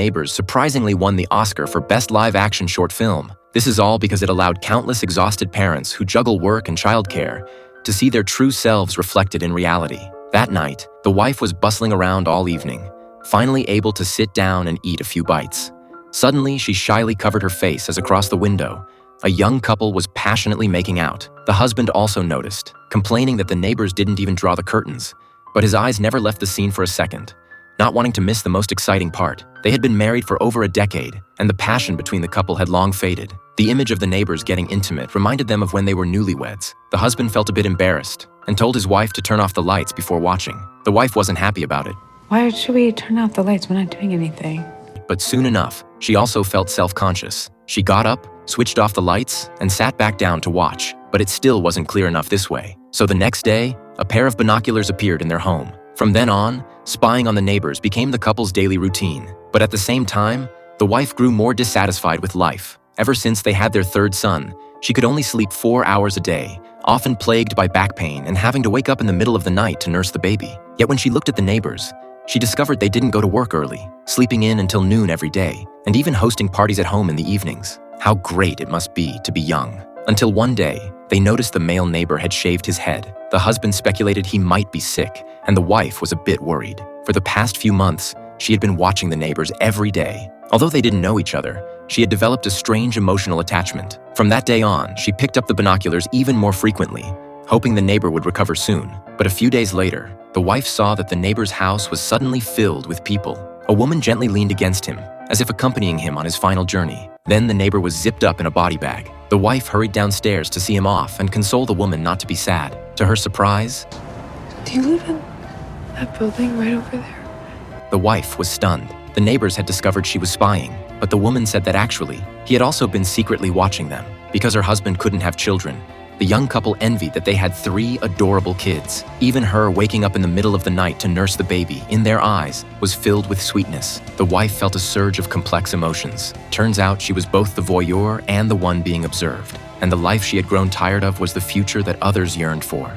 Neighbors surprisingly won the Oscar for Best Live-Action Short Film. This is all because it allowed countless exhausted parents who juggle work and childcare to see their true selves reflected in reality. That night, the wife was bustling around all evening, finally able to sit down and eat a few bites. Suddenly, she shyly covered her face as across the window, a young couple was passionately making out. The husband also noticed, complaining that the neighbors didn't even draw the curtains, but his eyes never left the scene for a second. Not wanting to miss the most exciting part, they had been married for over a decade, and the passion between the couple had long faded. The image of the neighbors getting intimate reminded them of when they were newlyweds. The husband felt a bit embarrassed and told his wife to turn off the lights before watching. The wife wasn't happy about it. Why should we turn off the lights? We're not doing anything. But soon enough, she also felt self-conscious. She got up, switched off the lights, and sat back down to watch. But it still wasn't clear enough this way. So the next day, a pair of binoculars appeared in their home. From then on, spying on the neighbors became the couple's daily routine. But at the same time, the wife grew more dissatisfied with life. Ever since they had their third son, she could only sleep 4 hours a day, often plagued by back pain and having to wake up in the middle of the night to nurse the baby. Yet when she looked at the neighbors, she discovered they didn't go to work early, sleeping in until noon every day, and even hosting parties at home in the evenings. How great it must be to be young. Until one day, they noticed the male neighbor had shaved his head. The husband speculated he might be sick, and the wife was a bit worried. For the past few months, she had been watching the neighbors every day. Although they didn't know each other, she had developed a strange emotional attachment. From that day on, she picked up the binoculars even more frequently, hoping the neighbor would recover soon. But a few days later, the wife saw that the neighbor's house was suddenly filled with people. A woman gently leaned against him, as if accompanying him on his final journey. Then the neighbor was zipped up in a body bag. The wife hurried downstairs to see him off and console the woman not to be sad. To her surprise, Do you live in that building right over there? the wife was stunned. The neighbors had discovered she was spying, but the woman said that actually, he had also been secretly watching them. Because her husband couldn't have children, the young couple envied that they had 3 adorable kids. Even her waking up in the middle of the night to nurse the baby, in their eyes, was filled with sweetness. The wife felt a surge of complex emotions. Turns out she was both the voyeur and the one being observed, and the life she had grown tired of was the future that others yearned for.